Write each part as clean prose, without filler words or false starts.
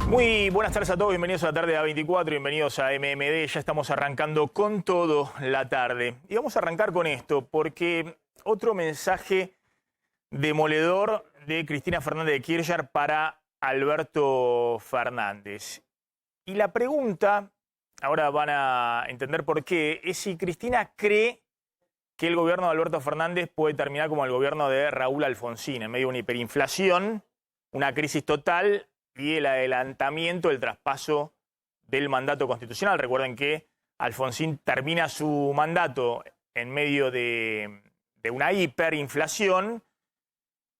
Muy buenas tardes a todos, bienvenidos a la tarde de A24, bienvenidos a MMD. Ya estamos arrancando con todo la tarde. Y vamos a arrancar con esto, porque otro mensaje demoledor de Cristina Fernández de Kirchner para Alberto Fernández. Y la pregunta, ahora van a entender por qué, es si Cristina cree que el gobierno de Alberto Fernández puede terminar como el gobierno de Raúl Alfonsín, en medio de una hiperinflación, una crisis total y el adelantamiento, el traspaso del mandato constitucional. Recuerden que Alfonsín termina su mandato en medio de una hiperinflación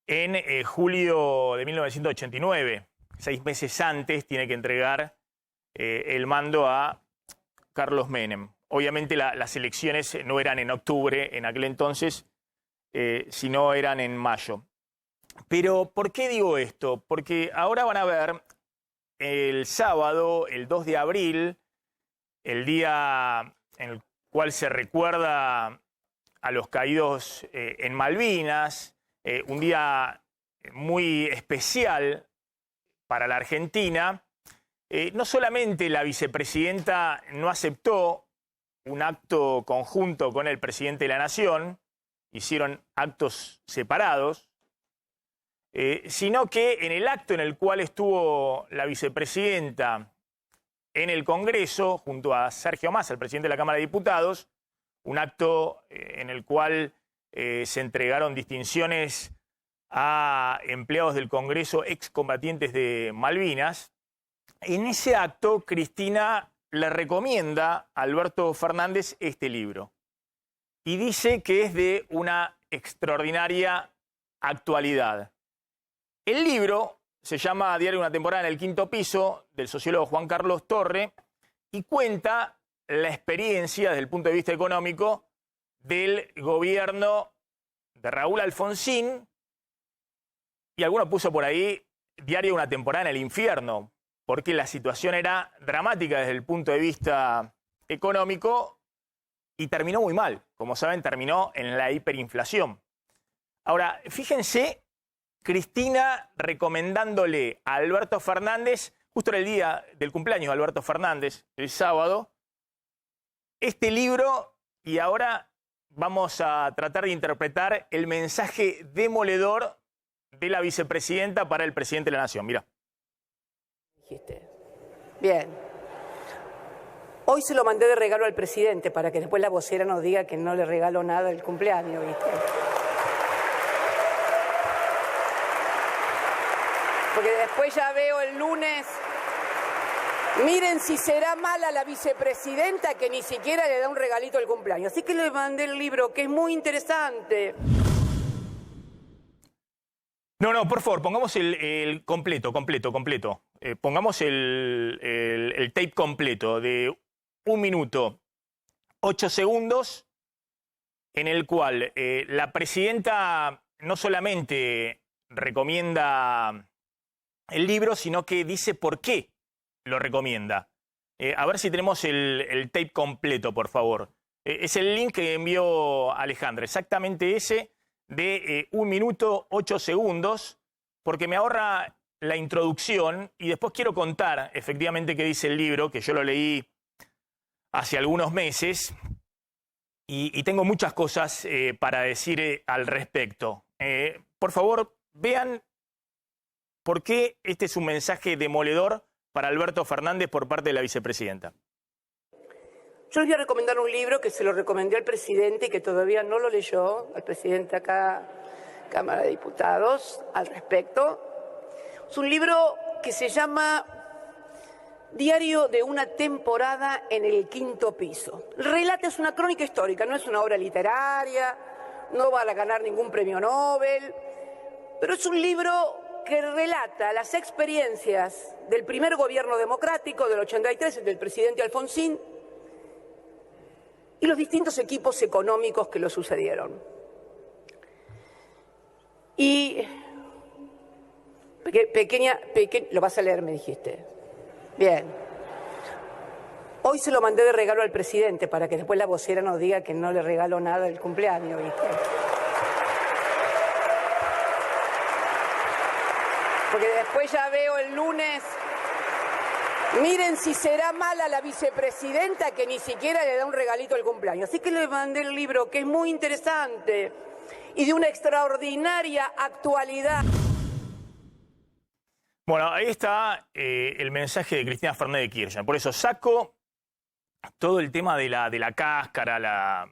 en julio de 1989. 6 meses antes tiene que entregar el mando a Carlos Menem. Obviamente las elecciones no eran en octubre en aquel entonces, sino eran en mayo. Pero, ¿por qué digo esto? Porque ahora van a ver el sábado, el 2 de abril, el día en el cual se recuerda a los caídos en Malvinas, un día muy especial para la Argentina. No solamente la vicepresidenta no aceptó un acto conjunto con el presidente de la Nación, hicieron actos separados, sino que en el acto en el cual estuvo la vicepresidenta en el Congreso, junto a Sergio Massa, el presidente de la Cámara de Diputados, un acto en el cual se entregaron distinciones a empleados del Congreso excombatientes de Malvinas. En ese acto, Cristina le recomienda a Alberto Fernández este libro y dice que es de una extraordinaria actualidad. El libro se llama Diario de una temporada en el quinto piso, del sociólogo Juan Carlos Torre, y cuenta la experiencia desde el punto de vista económico del gobierno de Raúl Alfonsín, y alguno puso por ahí Diario de una temporada en el infierno, porque la situación era dramática desde el punto de vista económico y terminó muy mal. Como saben, terminó en la hiperinflación. Ahora, fíjense, Cristina recomendándole a Alberto Fernández, justo en el día del cumpleaños de Alberto Fernández, el sábado, este libro, y ahora vamos a tratar de interpretar el mensaje demoledor de la vicepresidenta para el presidente de la Nación. Mirá. Bien. Hoy se lo mandé de regalo al presidente para que después la vocera nos diga que no le regaló nada del cumpleaños, ¿viste? Porque después ya veo el lunes, miren si será mala la vicepresidenta que ni siquiera le da un regalito al cumpleaños. Así que le mandé el libro, que es muy interesante. No, por favor, pongamos el completo. Pongamos el tape completo de 1 minuto 8 segundos, en el cual la presidenta no solamente recomienda el libro, sino que dice por qué lo recomienda. A ver si tenemos el tape completo, por favor. Es el link que envió Alejandra, exactamente ese, de 1 minuto 8 segundos, porque me ahorra la introducción y después quiero contar efectivamente qué dice el libro, que yo lo leí hace algunos meses y tengo muchas cosas para decir al respecto. Por favor, vean por qué este es un mensaje demoledor para Alberto Fernández por parte de la vicepresidenta. Yo les voy a recomendar un libro que se lo recomendé al presidente y que todavía no lo leyó, al presidente acá, Cámara de Diputados, al respecto. Es un libro que se llama Diario de una temporada en el quinto piso. El relato es una crónica histórica, no es una obra literaria, no va a ganar ningún premio Nobel, pero es un libro que relata las experiencias del primer gobierno democrático del 83, del presidente Alfonsín, y los distintos equipos económicos que lo sucedieron. Y lo vas a leer, me dijiste. Bien. Hoy se lo mandé de regalo al presidente para que después la vocera nos diga que no le regaló nada del cumpleaños, ¿viste? Porque después ya veo el lunes, Miren si será mala la vicepresidenta que ni siquiera le da un regalito al cumpleaños. Así que le mandé el libro, que es muy interesante y de una extraordinaria actualidad. Bueno, ahí está el mensaje de Cristina Fernández de Kirchner. Por eso saco todo el tema de la cáscara,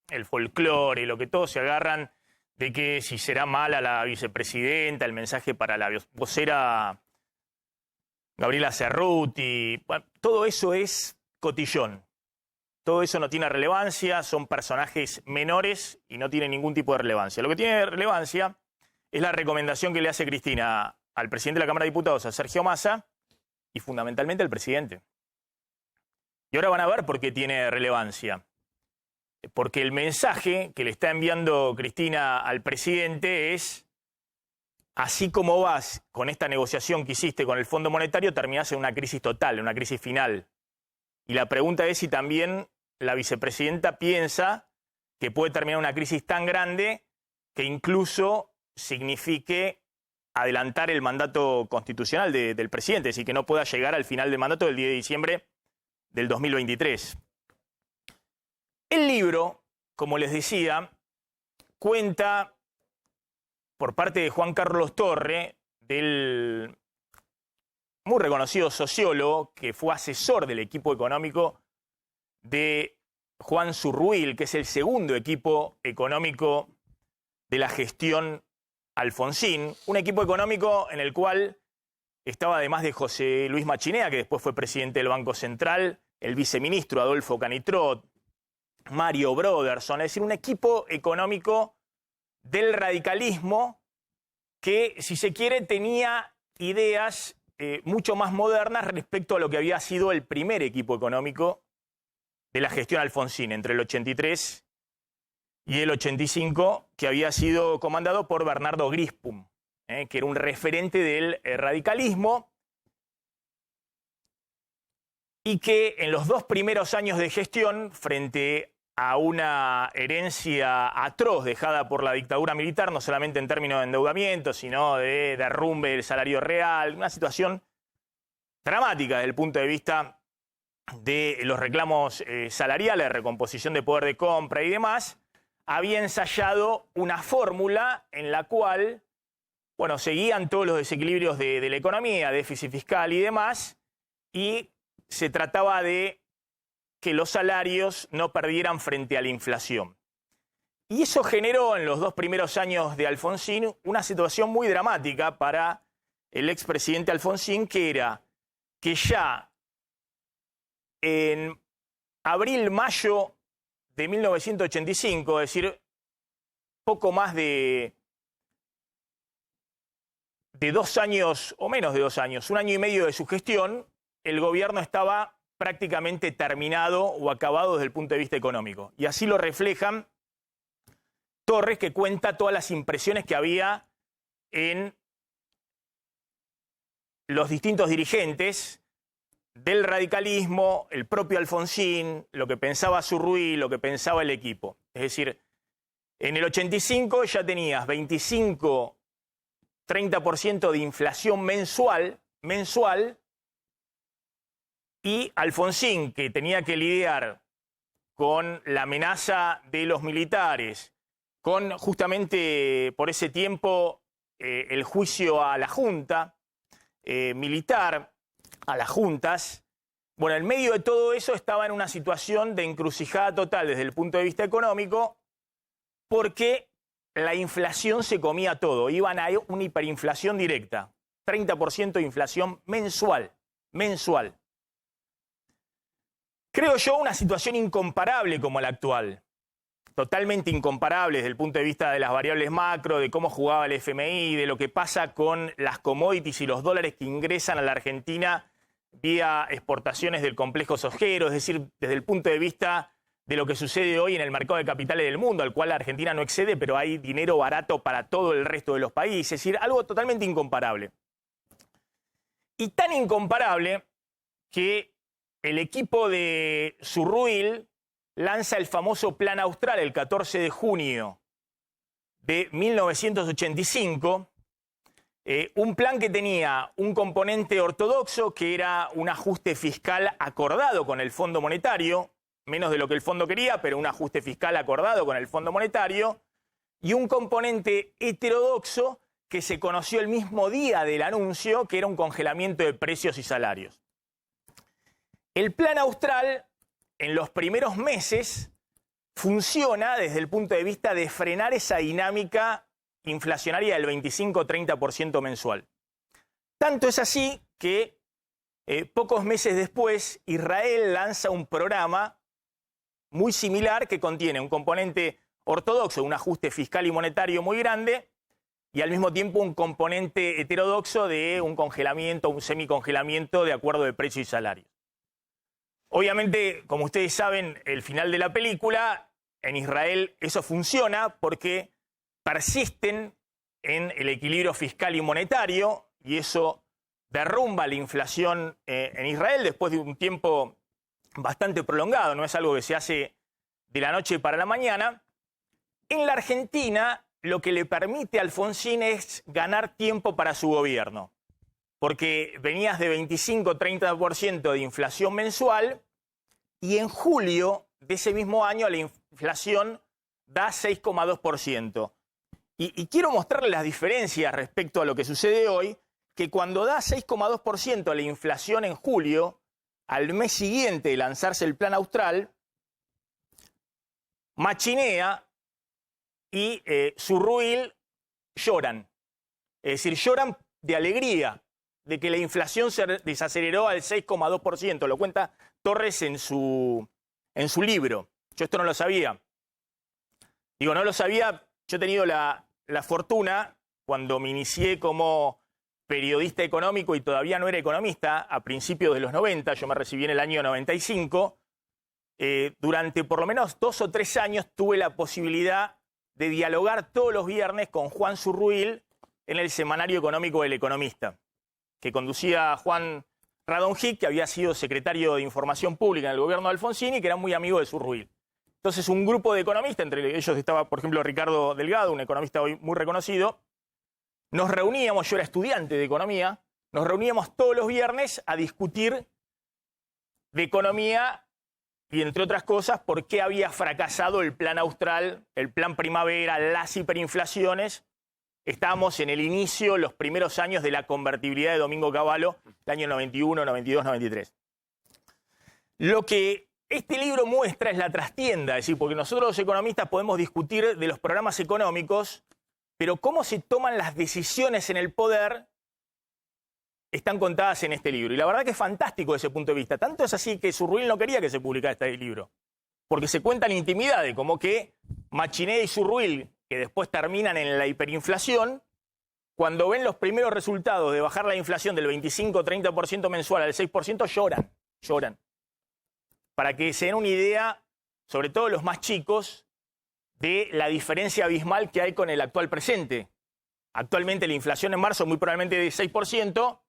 el folclore, lo que todos se agarran de que si será mala la vicepresidenta, el mensaje para la vocera Gabriela Cerruti. Bueno, todo eso es cotillón. Todo eso no tiene relevancia, son personajes menores y no tienen ningún tipo de relevancia. Lo que tiene relevancia es la recomendación que le hace Cristina al presidente de la Cámara de Diputados, a Sergio Massa, y fundamentalmente al presidente. Y ahora van a ver por qué tiene relevancia. Porque el mensaje que le está enviando Cristina al presidente es: así como vas con esta negociación que hiciste con el Fondo Monetario, terminás en una crisis total, en una crisis final. Y la pregunta es si también la vicepresidenta piensa que puede terminar una crisis tan grande que incluso signifique adelantar el mandato constitucional del presidente, es decir, que no pueda llegar al final del mandato del 10 de diciembre del 2023. El libro, como les decía, cuenta por parte de Juan Carlos Torre, del muy reconocido sociólogo que fue asesor del equipo económico de Juan Zurruil, que es el segundo equipo económico de la gestión Alfonsín, un equipo económico en el cual estaba, además de José Luis Machinea, que después fue presidente del Banco Central, el viceministro Adolfo Canitrot, Mario Broderson, es decir, un equipo económico del radicalismo que, si se quiere, tenía ideas mucho más modernas respecto a lo que había sido el primer equipo económico de la gestión Alfonsín entre el 83 y el 85, que había sido comandado por Bernardo Grispum, que era un referente del radicalismo y que en los 2 primeros años de gestión, frente a una herencia atroz dejada por la dictadura militar, no solamente en términos de endeudamiento, sino de derrumbe del salario real, una situación dramática desde el punto de vista de los reclamos salariales, recomposición de poder de compra y demás, había ensayado una fórmula en la cual, bueno, seguían todos los desequilibrios de la economía, déficit fiscal y demás, y se trataba de que los salarios no perdieran frente a la inflación. Y eso generó en los 2 primeros años de Alfonsín una situación muy dramática para el expresidente Alfonsín, que era que ya en abril-mayo de 1985, es decir, poco más de 2 años, o menos de 2 años, 1 año y medio de su gestión, el gobierno estaba prácticamente terminado o acabado desde el punto de vista económico. Y así lo reflejan Torres, que cuenta todas las impresiones que había en los distintos dirigentes del radicalismo, el propio Alfonsín, lo que pensaba Zurruil, lo que pensaba el equipo. Es decir, en el 85 ya tenías 25-30% de inflación mensual, y Alfonsín, que tenía que lidiar con la amenaza de los militares, con justamente por ese tiempo el juicio a la Junta militar, a las juntas. Bueno, en medio de todo eso estaba en una situación de encrucijada total desde el punto de vista económico, porque la inflación se comía todo. Iban a una hiperinflación directa, 30% de inflación mensual. Creo yo una situación incomparable como la actual. Totalmente incomparable desde el punto de vista de las variables macro, de cómo jugaba el FMI, de lo que pasa con las commodities y los dólares que ingresan a la Argentina vía exportaciones del complejo sojero, es decir, desde el punto de vista de lo que sucede hoy en el mercado de capitales del mundo, al cual la Argentina no excede, pero hay dinero barato para todo el resto de los países, es decir, algo totalmente incomparable. Y tan incomparable que el equipo de Zurruil lanza el famoso Plan Austral el 14 de junio de 1985, Un plan que tenía un componente ortodoxo, que era un ajuste fiscal acordado con el Fondo Monetario, menos de lo que el fondo quería, pero un ajuste fiscal acordado con el Fondo Monetario, y un componente heterodoxo que se conoció el mismo día del anuncio, que era un congelamiento de precios y salarios. El plan austral, en los primeros meses, funciona desde el punto de vista de frenar esa dinámica inflacionaria del 25-30% mensual. Tanto es así que pocos meses después Israel lanza un programa muy similar que contiene un componente ortodoxo, un ajuste fiscal y monetario muy grande, y al mismo tiempo un componente heterodoxo de un congelamiento, un semicongelamiento de acuerdo de precios y salarios. Obviamente, como ustedes saben, el final de la película, en Israel eso funciona porque persisten en el equilibrio fiscal y monetario, y eso derrumba la inflación en Israel después de un tiempo bastante prolongado, no es algo que se hace de la noche para la mañana. En la Argentina, lo que le permite a Alfonsín es ganar tiempo para su gobierno, porque venías de 25-30% de inflación mensual y en julio de ese mismo año la inflación da 6,2%. Y quiero mostrarles las diferencias respecto a lo que sucede hoy, que cuando da 6,2% la inflación en julio, al mes siguiente de lanzarse el plan austral, Machinea y Zurruil lloran. Es decir, lloran de alegría de que la inflación se desaceleró al 6,2%. Lo cuenta Torres en su libro. Yo esto no lo sabía. Digo, no lo sabía. Yo he tenido la fortuna, cuando me inicié como periodista económico y todavía no era economista, a principios de los 90, yo me recibí en el año 95, durante por lo menos 2 o 3 años tuve la posibilidad de dialogar todos los viernes con Juan Zurruil en el semanario económico El Economista, que conducía Juan Radonjic, que había sido secretario de Información Pública en el gobierno de Alfonsín y que era muy amigo de Zurruil. Entonces un grupo de economistas, entre ellos estaba, por ejemplo, Ricardo Delgado, un economista hoy muy reconocido, nos reuníamos, yo era estudiante de economía, nos reuníamos todos los viernes a discutir de economía y, entre otras cosas, por qué había fracasado el plan austral, el plan primavera, las hiperinflaciones. Estábamos en el inicio, los primeros años de la convertibilidad de Domingo Cavallo, el año 91, 92, 93. Lo que este libro muestra es la trastienda, es decir, porque nosotros los economistas podemos discutir de los programas económicos, pero cómo se toman las decisiones en el poder están contadas en este libro. Y la verdad que es fantástico desde ese punto de vista. Tanto es así que Zurruil no quería que se publicara este libro, porque se cuentan intimidades, como que Machinea y Zurruil, que después terminan en la hiperinflación, cuando ven los primeros resultados de bajar la inflación del 25-30% mensual al 6%, lloran. Para que se den una idea, sobre todo los más chicos, de la diferencia abismal que hay con el actual presente. Actualmente la inflación en marzo muy probablemente de 6%,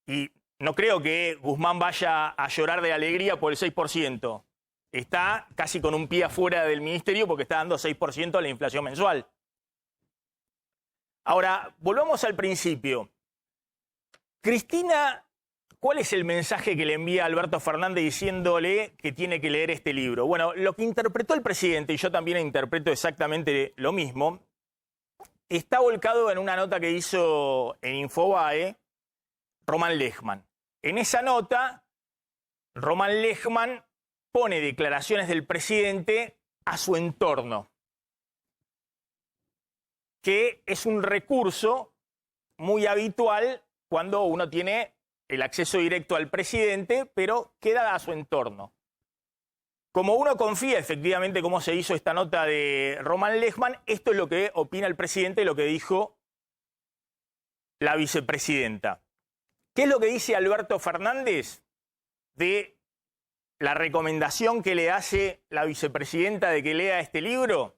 y no creo que Guzmán vaya a llorar de alegría por el 6%. Está casi con un pie afuera del ministerio porque está dando 6% a la inflación mensual. Ahora, volvamos al principio. Cristina, ¿cuál es el mensaje que le envía a Alberto Fernández diciéndole que tiene que leer este libro? Bueno, lo que interpretó el presidente, y yo también interpreto exactamente lo mismo, está volcado en una nota que hizo en Infobae Román Lechmann. En esa nota, Román Lechmann pone declaraciones del presidente a su entorno, que es un recurso muy habitual cuando uno tiene el acceso directo al presidente, pero queda a su entorno. Como uno confía efectivamente cómo se hizo esta nota de Román Lechmann, esto es lo que opina el presidente, lo que dijo la vicepresidenta. ¿Qué es lo que dice Alberto Fernández de la recomendación que le hace la vicepresidenta de que lea este libro?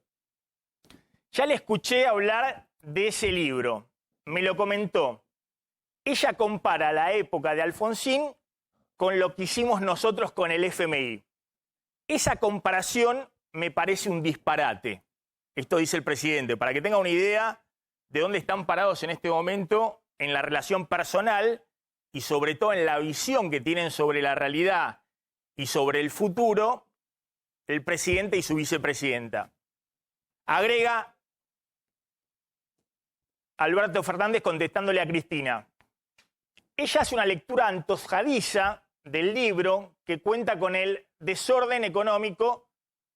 Ya le escuché hablar de ese libro, me lo comentó. Ella compara la época de Alfonsín con lo que hicimos nosotros con el FMI. Esa comparación me parece un disparate. Esto dice el presidente, para que tenga una idea de dónde están parados en este momento en la relación personal y sobre todo en la visión que tienen sobre la realidad y sobre el futuro el presidente y su vicepresidenta. Agrega Alberto Fernández contestándole a Cristina. Ella hace una lectura antojadiza del libro que cuenta con el desorden económico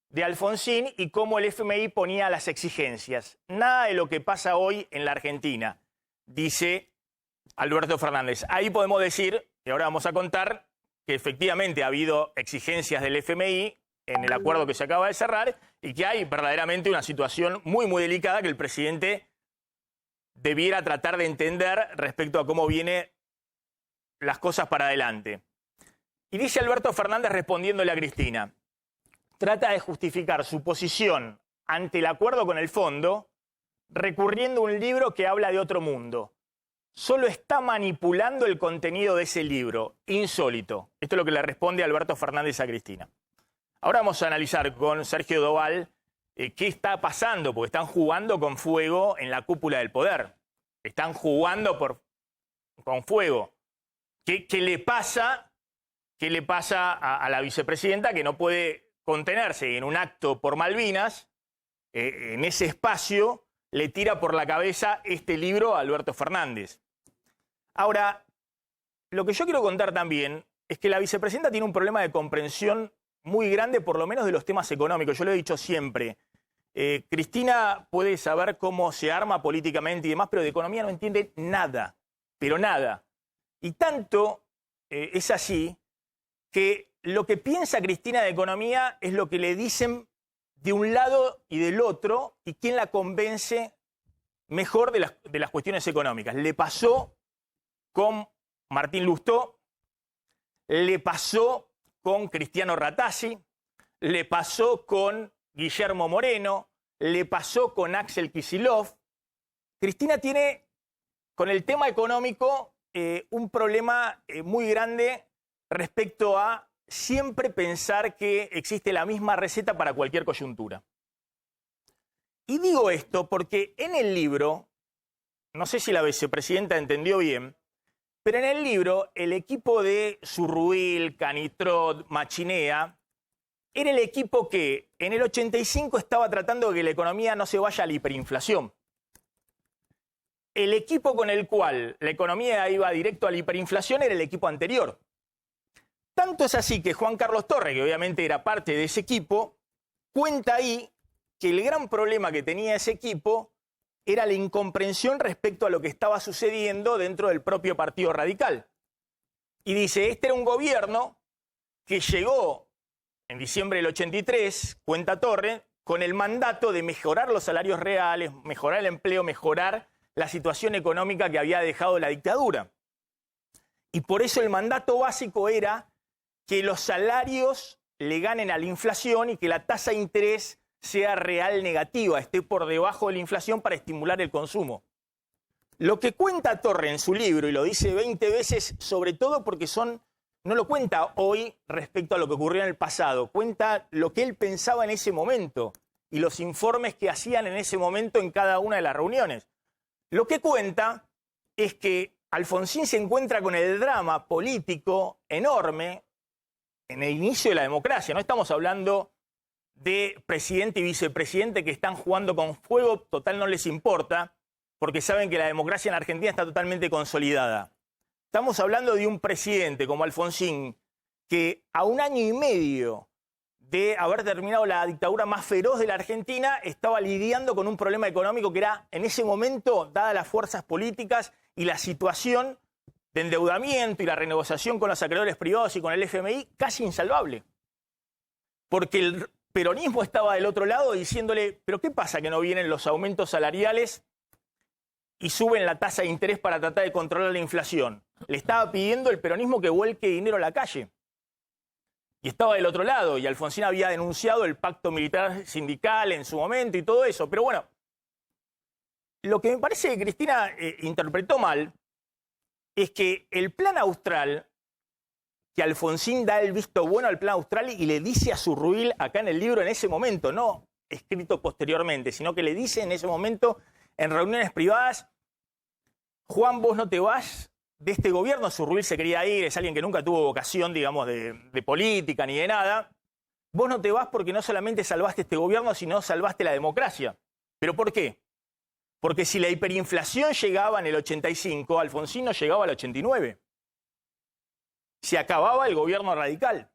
de Alfonsín y cómo el FMI ponía las exigencias. Nada de lo que pasa hoy en la Argentina, dice Alberto Fernández. Ahí podemos decir, y ahora vamos a contar, que efectivamente ha habido exigencias del FMI en el acuerdo que se acaba de cerrar y que hay verdaderamente una situación muy, muy delicada que el presidente debiera tratar de entender respecto a cómo vienen las cosas para adelante. Y dice Alberto Fernández respondiéndole a Cristina, trata de justificar su posición ante el acuerdo con el fondo recurriendo a un libro que habla de otro mundo. Solo está manipulando el contenido de ese libro. Insólito. Esto es lo que le responde Alberto Fernández a Cristina. Ahora vamos a analizar con Sergio Doval qué está pasando, porque están jugando con fuego en la cúpula del poder. Están jugando con fuego. ¿Qué le pasa a la vicepresidenta que no puede contenerse en un acto por Malvinas? En ese espacio le tira por la cabeza este libro a Alberto Fernández. Ahora, lo que yo quiero contar también es que la vicepresidenta tiene un problema de comprensión muy grande, por lo menos de los temas económicos. Yo lo he dicho siempre. Cristina puede saber cómo se arma políticamente y demás, pero de economía no entiende nada, pero nada. Y tanto es así que lo que piensa Cristina de economía es lo que le dicen de un lado y del otro y quién la convence mejor de las cuestiones económicas. Le pasó con Martín Lustó, le pasó con Cristiano Ratazzi, le pasó con Guillermo Moreno, le pasó con Axel Kicillof. Cristina tiene con el tema económico un problema muy grande respecto a siempre pensar que existe la misma receta para cualquier coyuntura. Y digo esto porque en el libro, no sé si la vicepresidenta entendió bien, pero en el libro el equipo de Zurruil, Canitrot, Machinea, era el equipo que en el 85 estaba tratando de que la economía no se vaya a la hiperinflación. El equipo con el cual la economía iba directo a la hiperinflación era el equipo anterior. Tanto es así que Juan Carlos Torres, que obviamente era parte de ese equipo, cuenta ahí que el gran problema que tenía ese equipo era la incomprensión respecto a lo que estaba sucediendo dentro del propio Partido Radical. Y dice, este era un gobierno que llegó en diciembre del 83, cuenta Torres, con el mandato de mejorar los salarios reales, mejorar el empleo, mejorar la situación económica que había dejado la dictadura. Y por eso el mandato básico era que los salarios le ganen a la inflación y que la tasa de interés sea real negativa, esté por debajo de la inflación para estimular el consumo. Lo que cuenta Torres en su libro, y lo dice 20 veces, sobre todo porque no lo cuenta hoy respecto a lo que ocurrió en el pasado, cuenta lo que él pensaba en ese momento y los informes que hacían en ese momento en cada una de las reuniones. Lo que cuenta es que Alfonsín se encuentra con el drama político enorme en el inicio de la democracia. No estamos hablando de presidente y vicepresidente que están jugando con fuego, total no les importa, porque saben que la democracia en Argentina está totalmente consolidada. Estamos hablando de un presidente como Alfonsín, que a un año y medio de haber terminado la dictadura más feroz de la Argentina, estaba lidiando con un problema económico que era, en ese momento, dadas las fuerzas políticas y la situación de endeudamiento y la renegociación con los acreedores privados y con el FMI, casi insalvable. Porque el peronismo estaba del otro lado diciéndole, ¿pero qué pasa que no vienen los aumentos salariales y suben la tasa de interés para tratar de controlar la inflación? Le estaba pidiendo el peronismo que vuelque dinero a la calle. Y estaba del otro lado, y Alfonsín había denunciado el pacto militar sindical en su momento y todo eso. Pero bueno, lo que me parece que Cristina interpretó mal es que el plan austral, que Alfonsín da el visto bueno al plan austral y le dice a Zurruil acá en el libro en ese momento, no escrito posteriormente, sino que le dice en ese momento en reuniones privadas: Juan, vos no te vas de este gobierno. Surruil se quería ir, es alguien que nunca tuvo vocación, digamos, de política ni de nada. Vos no te vas porque no solamente salvaste este gobierno, sino salvaste la democracia. ¿Pero por qué? Porque si la hiperinflación llegaba en el 85, Alfonsín no llegaba al 89. Se acababa el gobierno radical.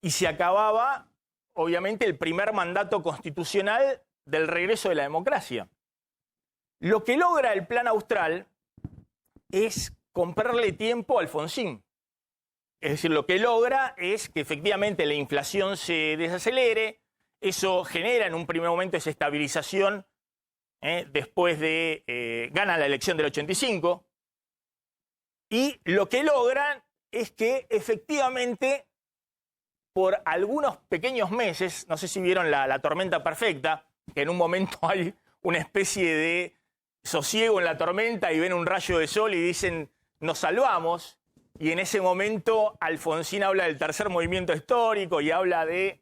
Y se acababa, obviamente, el primer mandato constitucional del regreso de la democracia. Lo que logra el Plan Austral es comprarle tiempo a Alfonsín. Es decir, lo que logra es que efectivamente la inflación se desacelere. Eso genera en un primer momento esa estabilización, después de gana la elección del 85. Y lo que logran es que efectivamente por algunos pequeños meses, no sé si vieron la tormenta perfecta, que en un momento hay una especie de sosiego en la tormenta y ven un rayo de sol y dicen nos salvamos. Y en ese momento Alfonsín habla del tercer movimiento histórico y habla de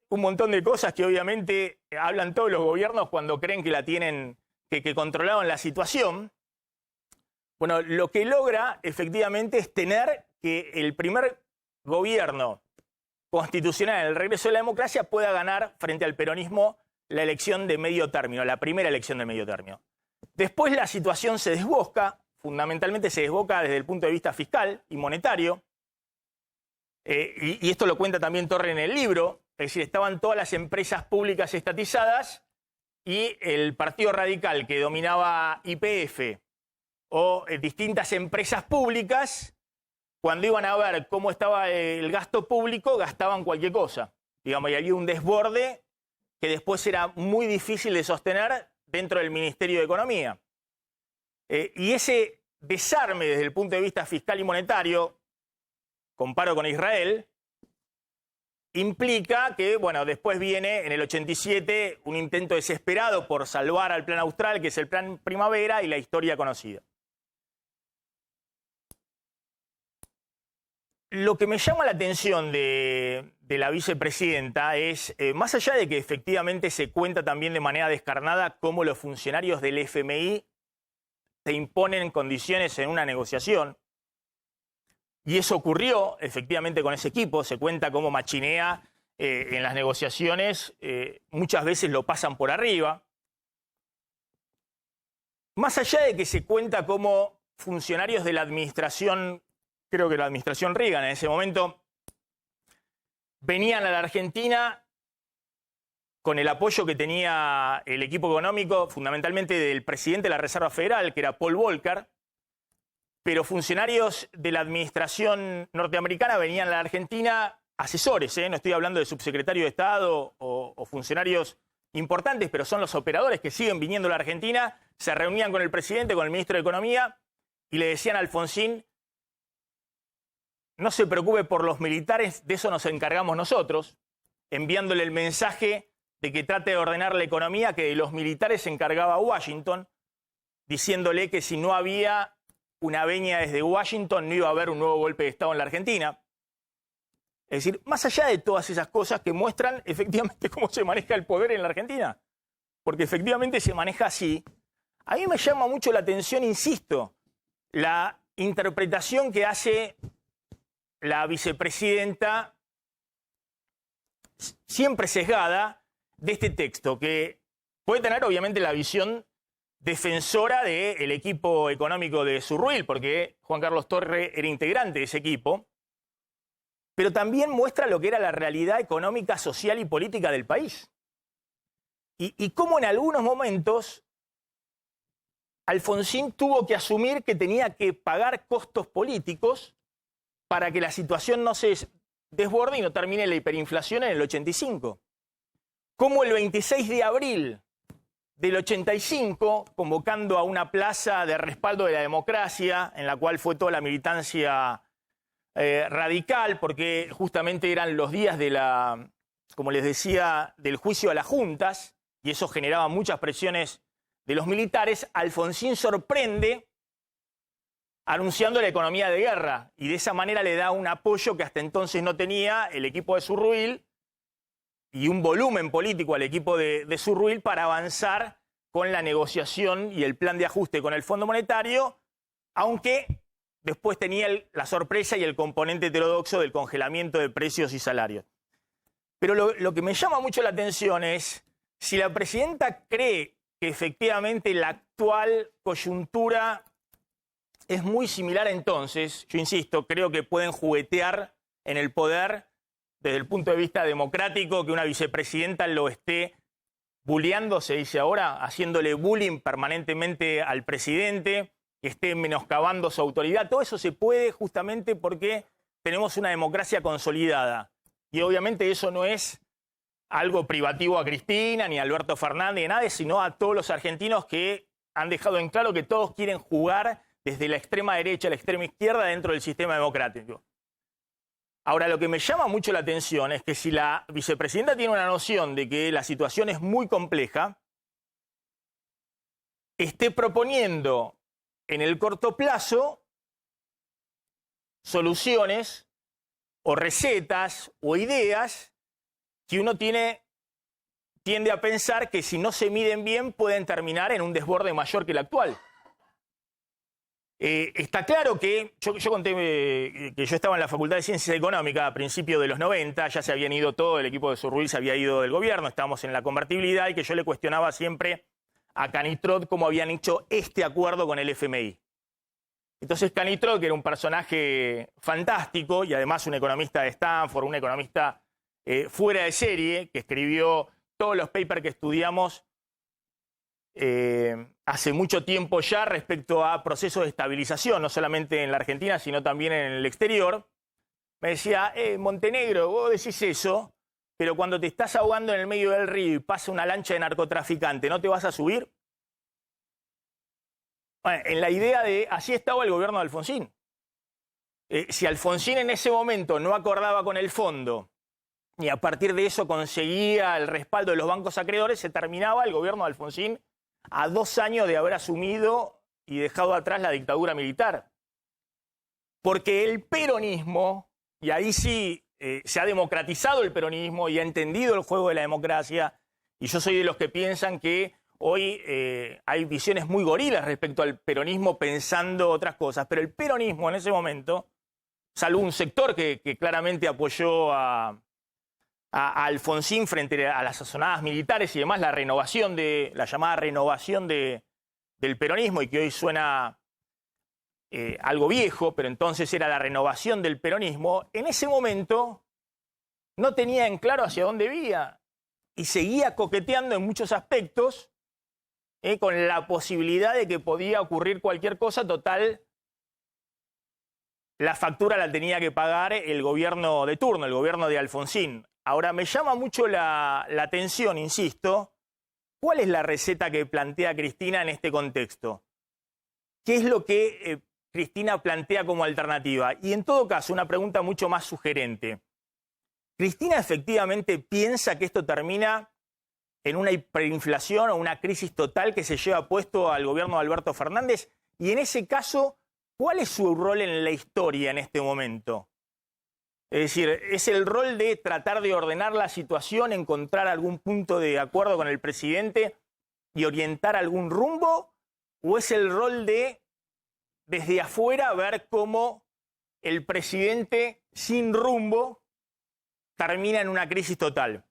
un montón de cosas que obviamente hablan todos los gobiernos cuando creen que la tienen, que controlaron la situación. Bueno, lo que logra efectivamente es tener que el primer gobierno constitucional, el regreso de la democracia, pueda ganar frente al peronismo la elección de medio término, la primera elección de medio término. Después la situación se desboca. Fundamentalmente se desboca desde el punto de vista fiscal y monetario, y esto lo cuenta también Torre en el libro. Es decir, estaban todas las empresas públicas estatizadas y el Partido Radical, que dominaba YPF o distintas empresas públicas, cuando iban a ver cómo estaba el gasto público, gastaban cualquier cosa. Digamos, y había un desborde que después era muy difícil de sostener dentro del Ministerio de Economía. Y ese desarme desde el punto de vista fiscal y monetario, comparo con Israel, implica que, bueno, después viene en el 87 un intento desesperado por salvar al Plan Austral, que es el Plan Primavera, y la historia conocida. Lo que me llama la atención de la vicepresidenta es, más allá de que efectivamente se cuenta también de manera descarnada cómo los funcionarios del FMI se imponen condiciones en una negociación, y eso ocurrió efectivamente con ese equipo. Se cuenta cómo machinea en las negociaciones, muchas veces lo pasan por arriba. Más allá de que se cuenta cómo funcionarios de la administración, creo que la administración Reagan en ese momento, venían a la Argentina con el apoyo que tenía el equipo económico, fundamentalmente del presidente de la Reserva Federal, que era Paul Volcker, pero funcionarios de la administración norteamericana venían a la Argentina, asesores, no estoy hablando de subsecretario de Estado o funcionarios importantes, pero son los operadores que siguen viniendo a la Argentina, se reunían con el presidente, con el ministro de Economía, y le decían a Alfonsín: no se preocupe por los militares, de eso nos encargamos nosotros, enviándole el mensaje de que trate de ordenar la economía, que de los militares se encargaba Washington, diciéndole que si no había una venia desde Washington no iba a haber un nuevo golpe de Estado en la Argentina. Es decir, más allá de todas esas cosas que muestran efectivamente cómo se maneja el poder en la Argentina, porque efectivamente se maneja así, a mí me llama mucho la atención, insisto, la interpretación que hace la vicepresidenta, siempre sesgada, de este texto, que puede tener obviamente la visión defensora del equipo económico de Surruil, porque Juan Carlos Torre era integrante de ese equipo, pero también muestra lo que era la realidad económica, social y política del país. Y cómo en algunos momentos Alfonsín tuvo que asumir que tenía que pagar costos políticos para que la situación no se desborde y no termine la hiperinflación en el 85. Como el 26 de abril del 85, convocando a una plaza de respaldo de la democracia, en la cual fue toda la militancia radical, porque justamente eran los días de la, como les decía, del juicio a las juntas, y eso generaba muchas presiones de los militares, Alfonsín sorprende anunciando la economía de guerra, y de esa manera le da un apoyo que hasta entonces no tenía el equipo de Surruil, y un volumen político al equipo de Surruil para avanzar con la negociación y el plan de ajuste con el Fondo Monetario, aunque después tenía la sorpresa y el componente heterodoxo del congelamiento de precios y salarios. Pero lo que me llama mucho la atención es si la presidenta cree que efectivamente la actual coyuntura es muy similar entonces, yo insisto, creo que pueden juguetear en el poder desde el punto de vista democrático, que una vicepresidenta lo esté bulleando, se dice ahora, haciéndole bullying permanentemente al presidente, que esté menoscabando su autoridad. Todo eso se puede justamente porque tenemos una democracia consolidada. Y obviamente eso no es algo privativo a Cristina, ni a Alberto Fernández, ni a nadie, sino a todos los argentinos que han dejado en claro que todos quieren jugar desde la extrema derecha a la extrema izquierda dentro del sistema democrático. Ahora, lo que me llama mucho la atención es que si la vicepresidenta tiene una noción de que la situación es muy compleja, esté proponiendo en el corto plazo soluciones o recetas o ideas que uno tiende a pensar que si no se miden bien pueden terminar en un desborde mayor que el actual. Está claro que yo conté que yo estaba en la Facultad de Ciencias Económicas a principios de los 90, ya se habían ido todo, el equipo de Surruil se había ido del gobierno, estábamos en la convertibilidad y que yo le cuestionaba siempre a Canitrot cómo habían hecho este acuerdo con el FMI. Entonces Canitrot, que era un personaje fantástico y además un economista de Stanford, un economista fuera de serie, que escribió todos los papers que estudiamos hace mucho tiempo ya respecto a procesos de estabilización, no solamente en la Argentina, sino también en el exterior, me decía, Montenegro, vos decís eso, pero cuando te estás ahogando en el medio del río y pasa una lancha de narcotraficante, ¿no te vas a subir? Bueno, en la idea de, así estaba el gobierno de Alfonsín. Si Alfonsín en ese momento no acordaba con el fondo y a partir de eso conseguía el respaldo de los bancos acreedores, se terminaba el gobierno de Alfonsín a 2 años de haber asumido y dejado atrás la dictadura militar. Porque el peronismo, y ahí sí se ha democratizado el peronismo y ha entendido el juego de la democracia, y yo soy de los que piensan que hoy hay visiones muy gorilas respecto al peronismo pensando otras cosas, pero el peronismo en ese momento, salvo un sector que claramente apoyó a Alfonsín frente a las sazonadas militares y demás, la llamada renovación del peronismo, y que hoy suena algo viejo, pero entonces era la renovación del peronismo, en ese momento no tenía en claro hacia dónde iba y seguía coqueteando en muchos aspectos con la posibilidad de que podía ocurrir cualquier cosa. Total, la factura la tenía que pagar el gobierno de turno, el gobierno de Alfonsín. Ahora, me llama mucho la atención, insisto, ¿cuál es la receta que plantea Cristina en este contexto? ¿Qué es lo que Cristina plantea como alternativa? Y en todo caso, una pregunta mucho más sugerente. ¿Cristina efectivamente piensa que esto termina en una hiperinflación o una crisis total que se lleva puesto al gobierno de Alberto Fernández? Y en ese caso, ¿cuál es su rol en la historia en este momento? Es decir, ¿es el rol de tratar de ordenar la situación, encontrar algún punto de acuerdo con el presidente y orientar algún rumbo? ¿O es el rol de, desde afuera, ver cómo el presidente sin rumbo termina en una crisis total?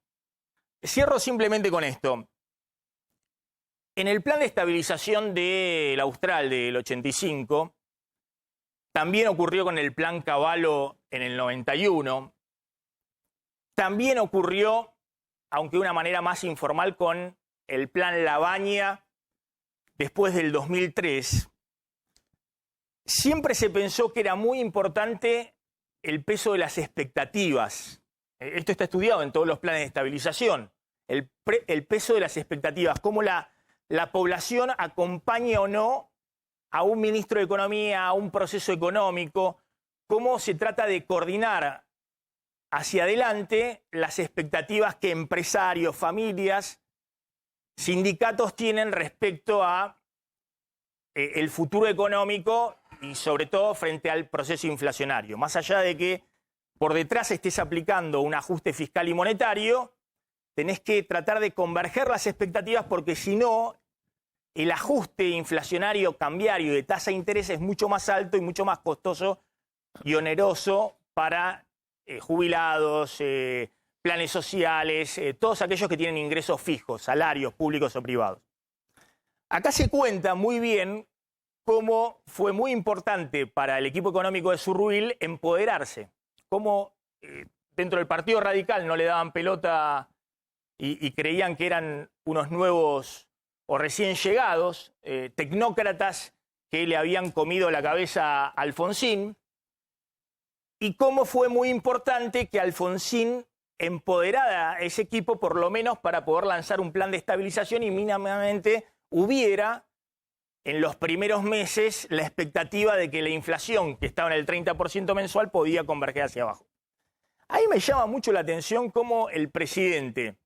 Cierro simplemente con esto. En el plan de estabilización del Austral del 85, también ocurrió con el plan Cavallo en el 91, también ocurrió, aunque de una manera más informal, con el plan Lavagna después del 2003. Siempre se pensó que era muy importante el peso de las expectativas. Esto está estudiado en todos los planes de estabilización. El peso de las expectativas, cómo la población acompaña o no a un ministro de Economía, a un proceso económico, cómo se trata de coordinar hacia adelante las expectativas que empresarios, familias, sindicatos tienen respecto a el futuro económico y sobre todo frente al proceso inflacionario. Más allá de que por detrás estés aplicando un ajuste fiscal y monetario, tenés que tratar de converger las expectativas porque si no, el ajuste inflacionario cambiario de tasa de interés es mucho más alto y mucho más costoso y oneroso para jubilados, planes sociales, todos aquellos que tienen ingresos fijos, salarios públicos o privados. Acá se cuenta muy bien cómo fue muy importante para el equipo económico de Zurruil empoderarse, cómo dentro del Partido Radical no le daban pelota y creían que eran unos nuevos o recién llegados, tecnócratas que le habían comido la cabeza a Alfonsín, y cómo fue muy importante que Alfonsín empoderara a ese equipo por lo menos para poder lanzar un plan de estabilización y mínimamente hubiera en los primeros meses la expectativa de que la inflación, que estaba en el 30% mensual, podía converger hacia abajo. Ahí me llama mucho la atención cómo el presidente,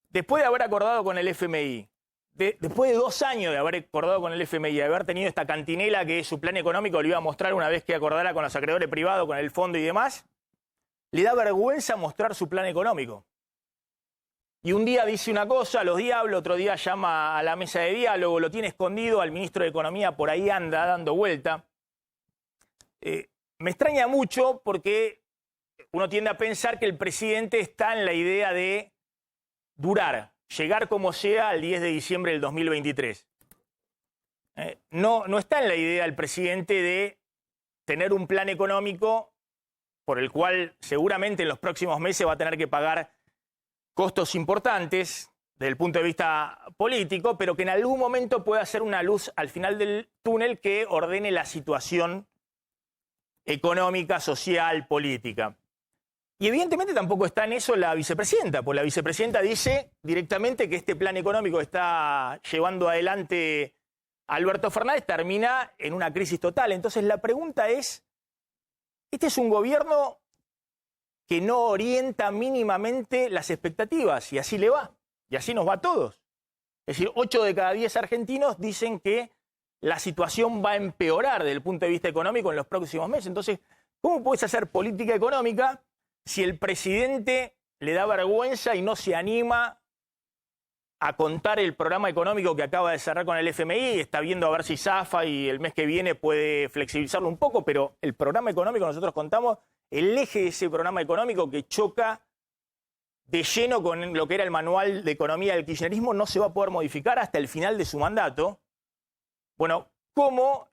después de haber acordado con el FMI, después de 2 años de haber acordado con el FMI, de haber tenido esta cantinela que su plan económico lo iba a mostrar una vez que acordara con los acreedores privados, con el fondo y demás, le da vergüenza mostrar su plan económico. Y un día dice una cosa, los diablos, otro día llama a la mesa de diálogo, lo tiene escondido, al ministro de Economía por ahí anda dando vuelta. Me extraña mucho porque uno tiende a pensar que el presidente está en la idea de durar, llegar como sea al 10 de diciembre del 2023. No está en la idea el presidente de tener un plan económico por el cual seguramente en los próximos meses va a tener que pagar costos importantes desde el punto de vista político, pero que en algún momento pueda ser una luz al final del túnel que ordene la situación económica, social, política. Y evidentemente tampoco está en eso la vicepresidenta, porque la vicepresidenta dice directamente que este plan económico que está llevando adelante Alberto Fernández termina en una crisis total. Entonces la pregunta es, ¿este es un gobierno que no orienta mínimamente las expectativas? Y así le va, y así nos va a todos. Es decir, 8 de cada 10 argentinos dicen que la situación va a empeorar desde el punto de vista económico en los próximos meses. Entonces, ¿cómo puedes hacer política económica si el presidente le da vergüenza y no se anima a contar el programa económico que acaba de cerrar con el FMI? Está viendo a ver si zafa y el mes que viene puede flexibilizarlo un poco, pero el programa económico nosotros contamos el eje de ese programa económico que choca de lleno con lo que era el manual de economía del kirchnerismo, no se va a poder modificar hasta el final de su mandato. Bueno, ¿cómo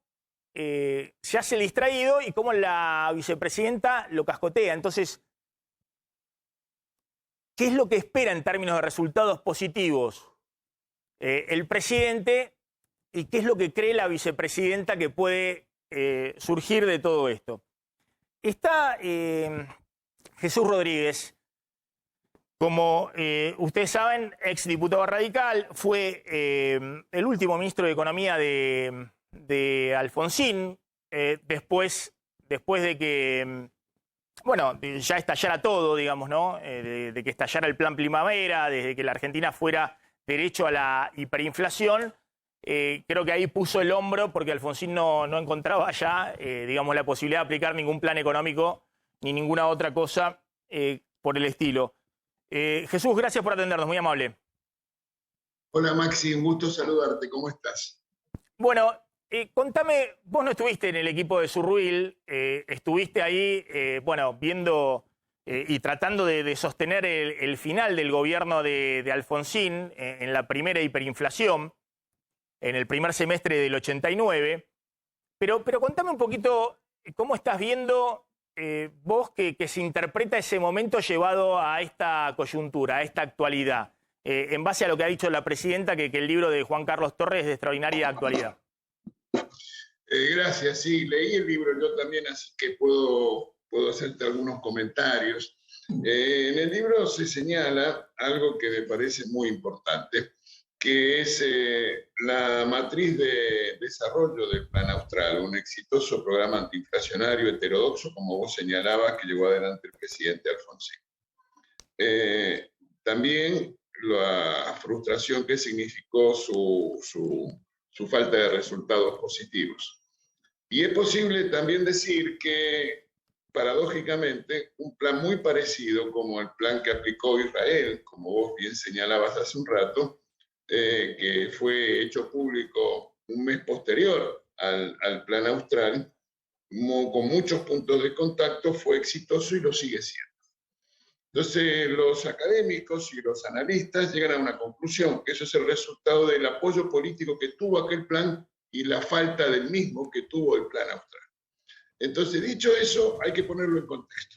se hace el distraído y cómo la vicepresidenta lo cascotea? Entonces, ¿qué es lo que espera en términos de resultados positivos el presidente y qué es lo que cree la vicepresidenta que puede surgir de todo esto? Está Jesús Rodríguez, como ustedes saben, exdiputado radical, fue el último ministro de Economía de Alfonsín, después de que, bueno, ya estallara todo, digamos, ¿no? De que estallara el plan primavera, desde que la Argentina fuera derecho a la hiperinflación. Creo que ahí puso el hombro porque Alfonsín no encontraba ya, digamos, la posibilidad de aplicar ningún plan económico ni ninguna otra cosa por el estilo. Jesús, gracias por atendernos, muy amable. Hola Maxi, un gusto saludarte, ¿cómo estás? Bueno, contame, vos no estuviste en el equipo de Zurruil, estuviste ahí, bueno, viendo y tratando de sostener el final del gobierno de Alfonsín en la primera hiperinflación, en el primer semestre del 89. Pero contame un poquito cómo estás viendo vos que se interpreta ese momento llevado a esta coyuntura, a esta actualidad, en base a lo que ha dicho la presidenta, que el libro de Juan Carlos Torres es de extraordinaria actualidad. Gracias, sí, leí el libro yo también, así que puedo hacerte algunos comentarios. En el libro se señala algo que me parece muy importante, que es la matriz de desarrollo del Plan Austral, un exitoso programa antiinflacionario heterodoxo, como vos señalabas, que llevó adelante el presidente Alfonsín. También la frustración que significó su falta de resultados positivos. Y es posible también decir que, paradójicamente, un plan muy parecido como el plan que aplicó Israel, como vos bien señalabas hace un rato, que fue hecho público un mes posterior al Plan Austral, con muchos puntos de contacto, fue exitoso y lo sigue siendo. Entonces, los académicos y los analistas llegan a una conclusión, que eso es el resultado del apoyo político que tuvo aquel plan y la falta del mismo que tuvo el Plan Austral. Entonces, dicho eso, hay que ponerlo en contexto.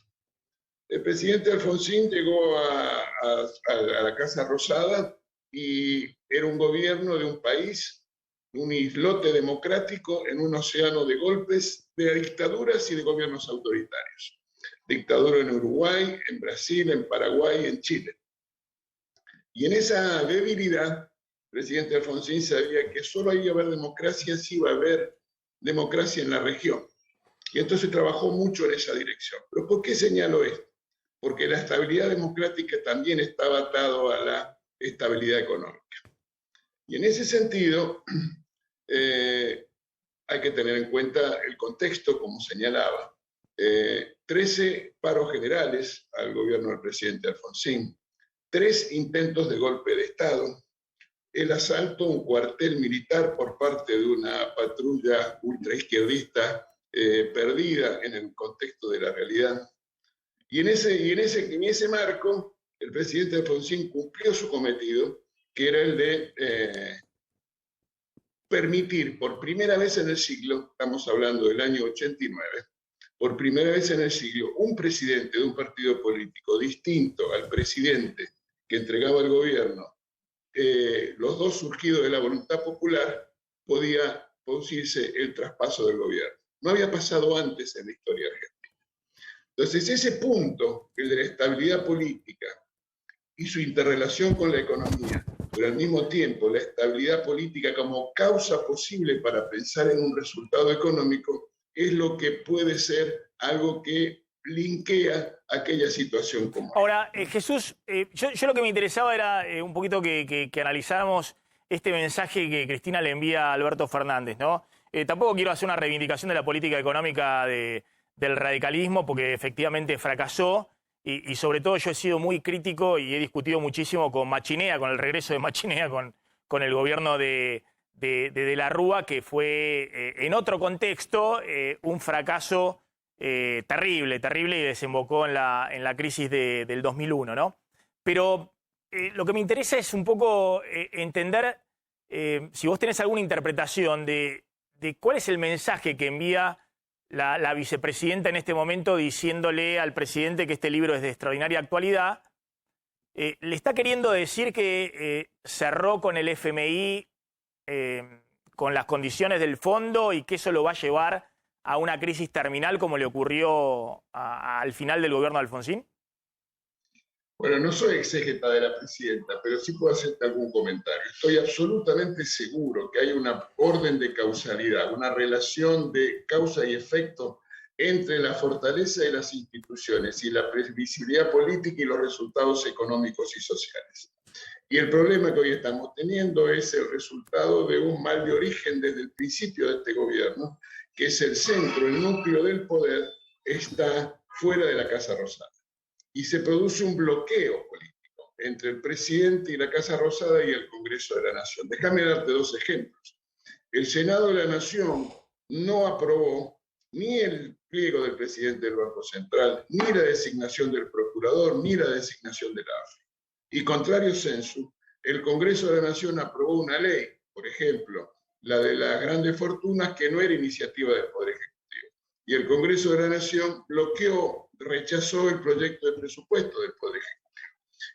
El presidente Alfonsín llegó a la Casa Rosada y era un gobierno de un país, un islote democrático en un océano de golpes, de dictaduras y de gobiernos autoritarios. Dictadura en Uruguay, en Brasil, en Paraguay, en Chile. Y en esa debilidad, el presidente Alfonsín sabía que solo iba a haber democracia si iba a haber democracia en la región. Y entonces trabajó mucho en esa dirección. ¿Pero por qué señalo esto? Porque la estabilidad democrática también estaba atado a la estabilidad económica. Y en ese sentido, hay que tener en cuenta el contexto, como señalaba. 13 paros generales al gobierno del presidente Alfonsín, 3 intentos de golpe de Estado, el asalto a un cuartel militar por parte de una patrulla ultraizquierdista perdida en el contexto de la realidad. Y en ese marco, el presidente Alfonsín cumplió su cometido, que era el de permitir por primera vez en el siglo, estamos hablando del año 89, por primera vez en el siglo, un presidente de un partido político distinto al presidente que entregaba el gobierno, los dos surgidos de la voluntad popular, podía producirse el traspaso del gobierno. No había pasado antes en la historia argentina. Entonces, ese punto, el de la estabilidad política y su interrelación con la economía, pero al mismo tiempo la estabilidad política como causa posible para pensar en un resultado económico, es lo que puede ser algo que linkea aquella situación común. Ahora, Jesús, yo lo que me interesaba era un poquito que analizáramos este mensaje que Cristina le envía a Alberto Fernández, ¿no? Tampoco quiero hacer una reivindicación de la política económica del radicalismo, porque efectivamente fracasó, y sobre todo yo he sido muy crítico y he discutido muchísimo con Machinea, con el regreso de Machinea, con el gobierno de la Rúa, que fue en otro contexto un fracaso terrible, y desembocó en la crisis del 2001, ¿no? Pero lo que me interesa es un poco entender si vos tenés alguna interpretación de cuál es el mensaje que envía la vicepresidenta en este momento diciéndole al presidente que este libro es de extraordinaria actualidad. ¿Le está queriendo decir que cerró con el FMI con las condiciones del fondo y que eso lo va a llevar a una crisis terminal como le ocurrió al final del gobierno de Alfonsín? Bueno, no soy exégeta de la presidenta, pero sí puedo hacerte algún comentario. Estoy absolutamente seguro que hay una orden de causalidad, una relación de causa y efecto entre la fortaleza de las instituciones y la previsibilidad política y los resultados económicos y sociales. Y el problema que hoy estamos teniendo es el resultado de un mal de origen desde el principio de este gobierno, que es el centro, el núcleo del poder, está fuera de la Casa Rosada. Y se produce un bloqueo político entre el presidente y la Casa Rosada y el Congreso de la Nación. Déjame darte 2 ejemplos. El Senado de la Nación no aprobó ni el pliego del presidente del Banco Central, ni la designación del procurador, ni la designación de la AFI. Y contrario sensu, el Congreso de la Nación aprobó una ley, por ejemplo, la de las grandes fortunas, que no era iniciativa del Poder Ejecutivo. Y el Congreso de la Nación rechazó el proyecto de presupuesto del Poder Ejecutivo.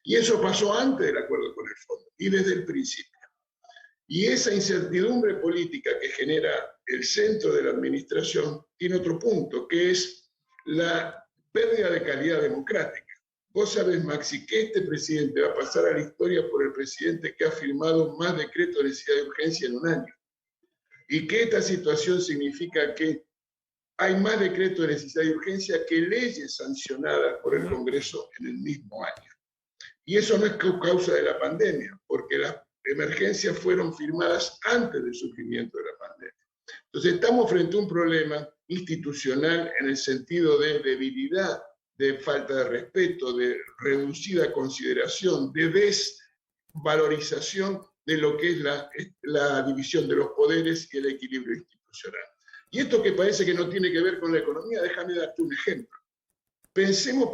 Y eso pasó antes del acuerdo con el fondo y desde el principio. Y esa incertidumbre política que genera el centro de la administración tiene otro punto, que es la pérdida de calidad democrática. Vos sabés, Maxi, que este presidente va a pasar a la historia por el presidente que ha firmado más decretos de necesidad de urgencia en un año. Y que esta situación significa que hay más decretos de necesidad de urgencia que leyes sancionadas por el Congreso en el mismo año. Y eso no es causa de la pandemia, porque las emergencias fueron firmadas antes del surgimiento de la pandemia. Entonces estamos frente a un problema institucional en el sentido de debilidad, de falta de respeto, de reducida consideración, de desvalorización de lo que es la división de los poderes y el equilibrio institucional. Y esto que parece que no tiene que ver con la economía, déjame darte un ejemplo. Pensemos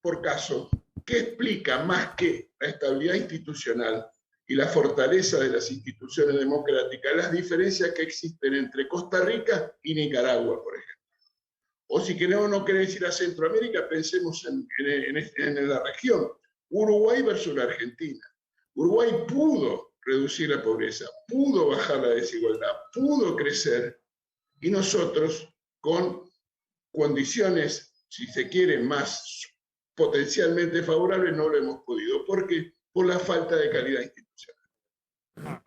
por caso, ¿qué explica más que la estabilidad institucional y la fortaleza de las instituciones democráticas, las diferencias que existen entre Costa Rica y Nicaragua, por ejemplo? O si queremos no querés ir a Centroamérica, pensemos en la región. Uruguay versus la Argentina. Uruguay pudo reducir la pobreza, pudo bajar la desigualdad, pudo crecer, y nosotros con condiciones, si se quiere, más potencialmente favorables, no lo hemos podido. ¿Por qué? Por la falta de calidad institucional.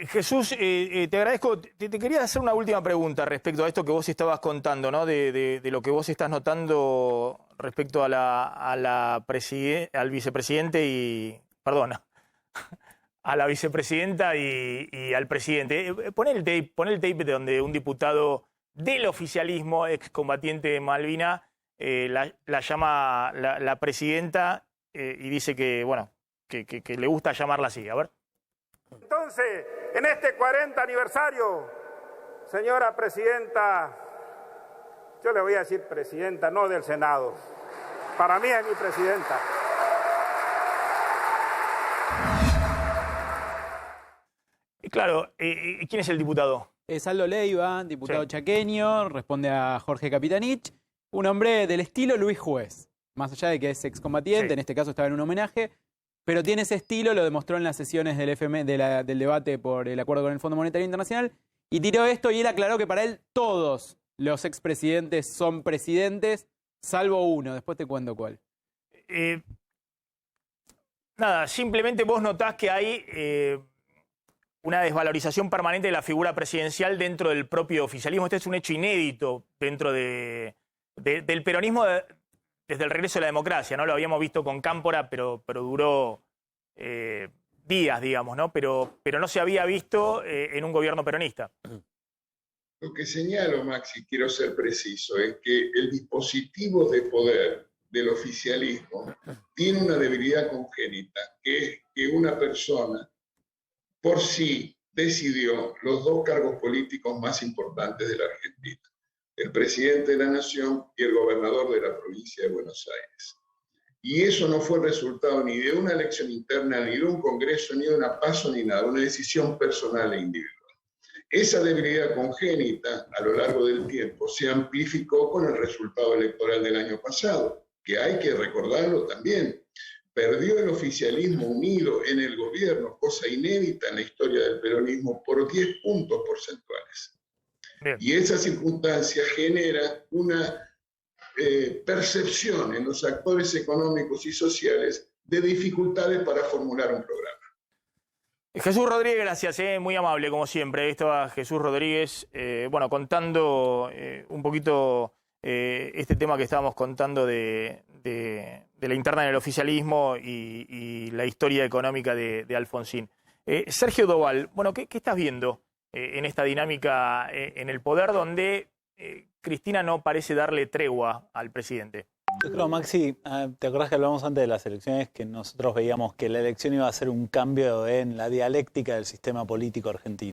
Jesús, te agradezco. Te quería hacer una última pregunta respecto a esto que vos estabas contando, ¿no? De lo que vos estás notando respecto al vicepresidente y... Perdón, a la vicepresidenta y al presidente. Pon el tape de donde un diputado del oficialismo, excombatiente de Malvina, la llama la presidenta y dice que, bueno, que le gusta llamarla así. A ver. Entonces, en este 40 aniversario, señora presidenta, yo le voy a decir presidenta, no del Senado. Para mí es mi presidenta. Claro, ¿quién es el diputado? Es Aldo Leiva, diputado Sí. chaqueño, responde a Jorge Capitanich, un hombre del estilo Luis Juez, más allá de que es excombatiente, Sí. en este caso estaba en un homenaje, pero tiene ese estilo, lo demostró en las sesiones del del debate por el acuerdo con el Fondo Monetario Internacional, y tiró esto y él aclaró que para él todos los expresidentes son presidentes, salvo uno, después te cuento cuál. Nada, simplemente vos notás que hay una desvalorización permanente de la figura presidencial dentro del propio oficialismo. Este es un hecho inédito dentro del peronismo desde el regreso de la democracia, ¿no? Lo habíamos visto con Cámpora, pero duró días, digamos, ¿no? Pero no se había visto en un gobierno peronista. Lo que señalo, Maxi, quiero ser preciso, es que el dispositivo de poder del oficialismo tiene una debilidad congénita, que es que una persona por sí decidió los dos cargos políticos más importantes de la Argentina, el presidente de la Nación y el gobernador de la provincia de Buenos Aires. Y eso no fue resultado ni de una elección interna, ni de un congreso, ni de una PASO, ni nada, una decisión personal e individual. Esa debilidad congénita a lo largo del tiempo se amplificó con el resultado electoral del año pasado, que hay que recordarlo también. Perdió el oficialismo unido en el gobierno, cosa inédita en la historia del peronismo, por 10 puntos porcentuales. Bien. Y esa circunstancia genera una percepción en los actores económicos y sociales de dificultades para formular un programa. Jesús Rodríguez, gracias, muy amable como siempre. Ahí estaba Jesús Rodríguez, bueno, contando un poquito este tema que estábamos contando de la interna en el oficialismo y la historia económica de Alfonsín. Sergio Doval, bueno, ¿qué estás viendo en esta dinámica en el poder donde Cristina no parece darle tregua al presidente? Yo creo, Maxi, ¿te acordás que hablamos antes de las elecciones que nosotros veíamos que la elección iba a ser un cambio en la dialéctica del sistema político argentino?